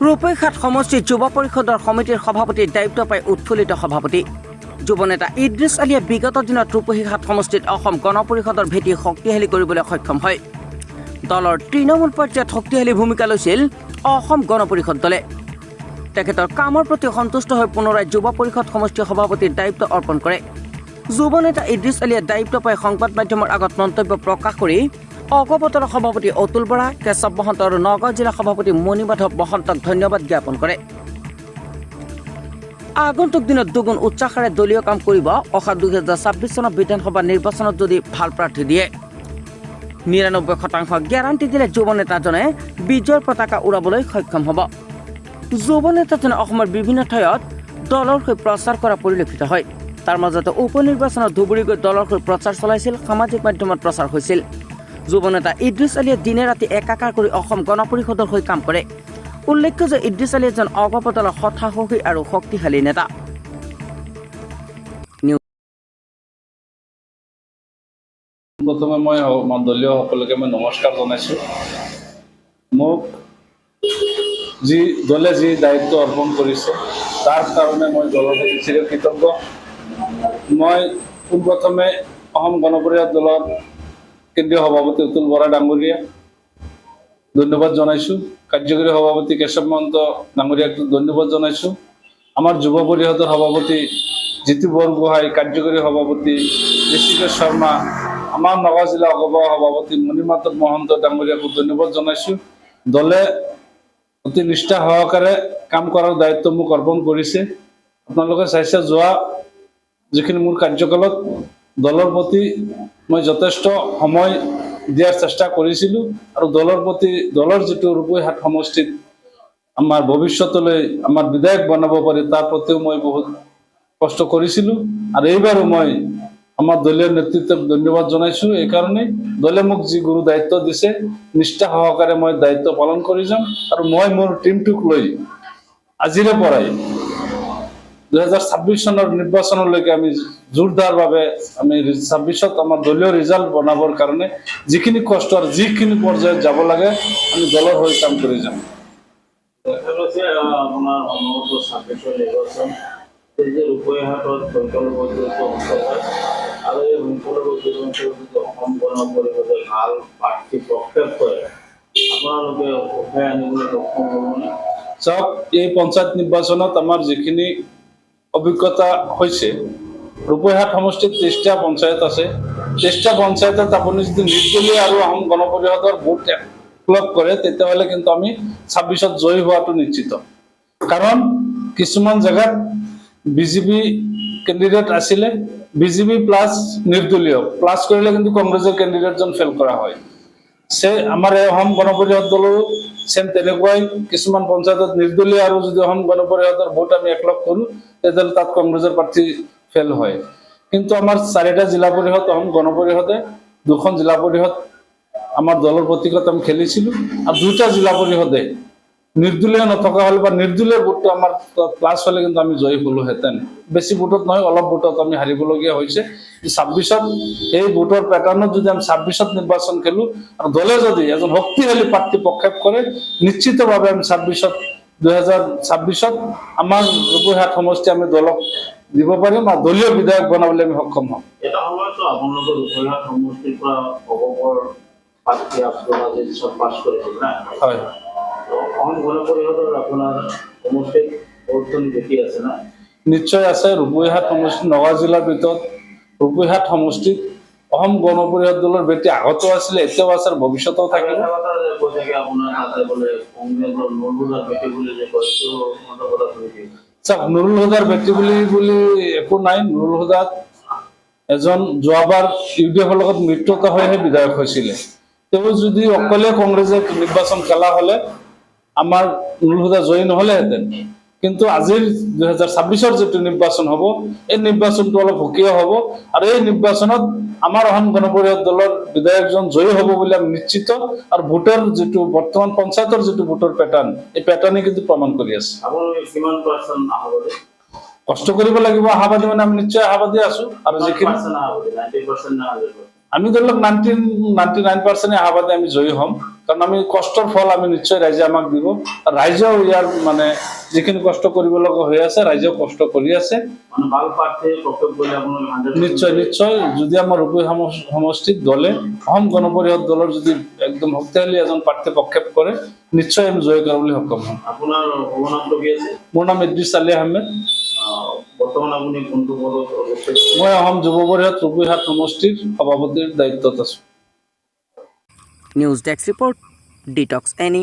ৰূপৈঘাট সমষ্টিৰ যুৱ পৰিষদৰ সমিতিৰ সভাপতিৰ দায়িত্ব পাই উৎফুল্লিত সভাপতি যুৱ নেতা ইদ্ৰিছ আলীয়ে বিগত দিনত ৰূপৈঘাট সমষ্টিত অসম গণ পৰিষদৰ ভেটি শক্তিশালী কৰিবলৈ সক্ষম হয়। দলৰ তৃণমূল পৰ্যায়ত শক্তিশালী ভূমিকা লৈছিল অসম গণ পৰিষদ দলে। তেখেতৰ কামৰ প্ৰতি সন্তুষ্ট হৈ পুনৰাই যুৱ পৰিষদ সমষ্টিৰ সভাপতিৰ দায়িত্ব অৰ্পণ কৰে। যুৱ নেতা ইদ্ৰিছ আলীয়ে দায়িত্ব পাই সংবাদ মাধ্যমৰ আগত মন্তব্য প্ৰকাশ কৰি অগপতলৰ সভাপতি অতুল বৰা, কেশৱ মহন্ত আৰু নগাঁও জিলা সভাপতি মণিমাধৱ মহন্তক ধন্যবাদ জ্ঞাপন কৰে। আগন্তুক দিনত দুগুণ উৎসাহেৰে দলীয় কাম কৰিব। অহা 2026 চনৰ বিধানসভা নিৰ্বাচনত যদি ভাল প্ৰাৰ্থী দিয়ে 99% গেৰাণ্টি দিলে যুৱ নেতাজনে বিজয়ৰ পতাকা উৰাবলৈ সক্ষম হ'ব। যুৱ নেতাজনে অসমৰ বিভিন্ন ঠাইত দলৰ হৈ প্ৰচাৰ কৰা পৰিলক্ষিত হয়। তাৰ মাজতে উপ নিৰ্বাচনত ধুবুৰী গৈ দলৰ হৈ প্ৰচাৰ চলাইছিল, সামাজিক মাধ্যমত প্ৰচাৰ হৈছিল। যুৱ নেতা ইদ্ৰিছ আলীয়ে দিনে ৰাতি একাকাৰ কৰি অসম গণ পৰিষদৰ হৈ কাম কৰে। উল্লেখ্য যে ইদ্ৰিছ আলী এজন অগপতলৰ সৎসাহসী আৰু শক্তিশালী নেতা। প্ৰথমে মই আমাৰ দলীয় সকলোকে মই নমস্কাৰ জনাইছোঁ। মোক দলে যি দায়িত্ব অৰ্পণ কৰিছে তাৰ কাৰণে মই দলৰ প্ৰতি চিৰকৃতজ্ঞ। মই পোনপ্ৰথমে অসম গণ পৰিষদ দলৰ কেন্দ্ৰীয় সভাপতি অতুল বৰা ডাঙৰীয়া ধন্যবাদ জনাইছোঁ। কাৰ্যকৰী সভাপতি কেশৱ মহন্ত ডাঙৰীয়াক ধন্যবাদ জনাইছোঁ। আমাৰ যুৱ পৰিষদৰ সভাপতি জিতু বৰগোহাঁই, কাৰ্যকৰী সভাপতি ঋষিকেশ শৰ্মা, আমাৰ নগাঁও জিলা সভাপতি মণিমাধৱ মহন্ত ডাঙৰীয়াকো ধন্যবাদ জনাইছোঁ। দলে অতি নিষ্ঠা সহকাৰে কাম কৰাৰ দায়িত্ব মোক অৰ্পণ কৰিছে। আপোনালোকে চাইছে যোৱা যিখিনি মোৰ কাৰ্যকালত দলৰ প্ৰতি মই যথেষ্ট সময় দিয়াৰ চেষ্টা কৰিছিলোঁ আৰু দলৰ যিটো ৰূপৈঘাট সমষ্টিত আমাৰ ভৱিষ্যতলৈ আমাৰ বিধায়ক বনাব পাৰি তাৰ প্ৰতিও মই বহুত কষ্ট কৰিছিলোঁ আৰু এইবাৰো মই আমাৰ দলীয় নেতৃত্বক ধন্যবাদ জনাইছোঁ। এইকাৰণেই দলে মোক যি গুৰু দায়িত্ব দিছে নিষ্ঠা সহকাৰে মই দায়িত্ব পালন কৰি যাম আৰু মই মোৰ টীমটোক লৈ আজিৰে পৰাই 2026 চনৰ নিৰ্বাচনলৈকে আমি জোৰদাৰভাৱে আমি 26ত আমাৰ দলীয় ৰিজাল্ট বনাবৰ কাৰণে যিখিনি কষ্ট আৰু যিখিনি পৰ্যায়ত যাব লাগে আমি দলৰ হৈ কাম কৰি যাম। আপোনাৰ অনবৰত 26 নিৰ্বাচন এই যে ৰূপৈঘাটত সংখ্যালঘু অঞ্চল হয় আৰু এই সংখ্যালঘু অঞ্চলত অসম গণ পৰিষদে ভাল প্ৰাৰ্থী প্ৰক্ষেপ কৰে, আপোনালোকে উঠাই আনিবলৈ সক্ষম হ'বনে? চাওক, এই পঞ্চায়ত নিৰ্বাচনত আমাৰ যিখিনি অভিজ্ঞতা হৈছে, ৰূপৈঘাট সমষ্টিত 23টা পঞ্চায়ত আছে। 23টা পঞ্চায়তত আপুনি যদি নিৰ্দলীয় আৰু অসম গণ পৰিষদৰ ভোট একলগ কৰে তেতিয়াহ'লে কিন্তু আমি 26ত জয়ী হোৱাটো নিশ্চিত। কাৰণ কিছুমান জেগাত বিজেপি কেণ্ডিডেট আছিলে, বিজেপি প্লাছ নিৰ্দলীয় প্লাছ কৰিলে কিন্তু কংগ্ৰেছৰ কেণ্ডিডেটজন ফেল কৰা হয়। আমাৰ এই অসম গণ পৰিষদ দলৰো চেম তেনেকুৱাই কিছুমান পঞ্চায়তত নিৰ্দলীয় আৰু যদি অসম গণ পৰিষদৰ ভোট আমি একলগ কৰোঁ তেতিয়াহ'লে তাত কংগ্ৰেছৰ প্ৰাৰ্থী ফেল হয়। কিন্তু আমাৰ 4টা জিলা পৰিষদ অসম গণ পৰিষদে 2খন জিলা পৰিষদ আমাৰ দলৰ প্ৰতীকত আমি খেলিছিলোঁ আৰু 2টা জিলা পৰিষদে নিৰ্দলীয় নথকা হ'লে বা নিৰ্দলীয় ভোটটো আমাৰ প্লাছ হ'লে কিন্তু আমি জয়ী হ'লোহেঁতেন। বেছি ভোটত নহয়, অলপ ভোটত আমি হাৰিবলগীয়া হৈছে। 26ত এই ভোটৰ পেটাৰ্ণত যদি আমি 26ত নিৰ্বাচন খেলোঁ আৰু দলে যদি এজন শক্তিশালী প্ৰাৰ্থী প্ৰক্ষেপ কৰে নিশ্চিতভাৱে আমি 2026ত আমাৰ ৰূপৈঘাট সমষ্টি আমি দলক দিব পাৰিম আৰু দলীয় বিধায়ক বনাবলৈ আমি সক্ষম হ'ম। এটা সময়তো আপোনালোকৰ ৰূপৈঘাট সমষ্টিৰ পৰা অগপৰ প্ৰাৰ্থী চব পাছ কৰিছিল না? হয়। অসম গণ পৰিষদৰ আপোনাৰ সমষ্টিত বহুতখিনি ভেটি আছে না? নিশ্চয় আছে। ৰূপৈঘাট সমষ্টি নগাঁও জিলাৰ ভিতৰত ৰূপৈঘাট সমষ্টিত অসম গণ পৰিষদ দলৰ ভেটি আগতো আছিলে, এতিয়াও আছে আৰু ভৱিষ্যতেও থাকিব। চাওক, নুৰুল হুদাৰ ভেটি বুলি একো নাই। নুৰুল হুদাত এজন যোৱাবাৰ UDF লগত মিত্ৰতা হৈহে বিধায়ক হৈছিলে। তেওঁ যদি অকলে কংগ্ৰেছে নিৰ্বাচন খেলা হ'লে আমাৰ নুৰুল হুদা জয়ী নহ'লেহেঁতেন। কিন্তু আজিৰ 2026ৰ যিটো নিৰ্বাচন হ'ব এই নিৰ্বাচনটো অলপ সুকীয়া হ'ব আৰু এই নিৰ্বাচনত আমাৰ অসম গণ পৰিষদ দলৰ বিধায়কজন জয়ী হ'ব বুলি আমি নিশ্চিত। আৰু ভোটৰ যিটো বৰ্তমান পঞ্চায়তৰ যিটো ভোটৰ পেটাৰ্ণ, এই পেটাৰ্ণে কিন্তু প্ৰমাণ কৰি আছে। কষ্ট কৰিব লাগিব। আশাবাদী মানে আমি নিশ্চয় আশাবাদী আছো আৰু যিখিনি আমি ধৰি লওক 99% আশাবাদী আমি জয়ী হ'ম। কাৰণ আমি কষ্টৰ ফল আমি নিশ্চয় ৰাইজে আমাক দিব আৰু ৰাইজেও ইয়াৰ মানে যিখিনি কষ্ট কৰিব লগা হৈ আছে ৰাইজেও কষ্ট কৰি আছে মানে ভাল প্ৰাৰ্থী প্ৰক্ষেপ কৰিলে আপোনাৰ 100% নিশ্চয় নিশ্চয় যদি আমাৰ ৰূপহী সমষ্টিত দলে অসম গণ পৰিষদ দলৰ যদি একদম শক্তিশালী এজন প্ৰাৰ্থী প্ৰক্ষেপ কৰে নিশ্চয় আমি জয় কৰাবলৈ সক্ষম হ'ম আপোনাৰ ভৱনাটো কি আছে মোৰ নাম ইদ্ৰিছ আলী আহমেদ বৰ্তমান আপুনি কোনটো পদত আছে মই অসম যুৱ পৰিষদ ৰূপহী সমষ্টিৰ সভাপতিৰ দায়িত্বত আছো news desk report detox any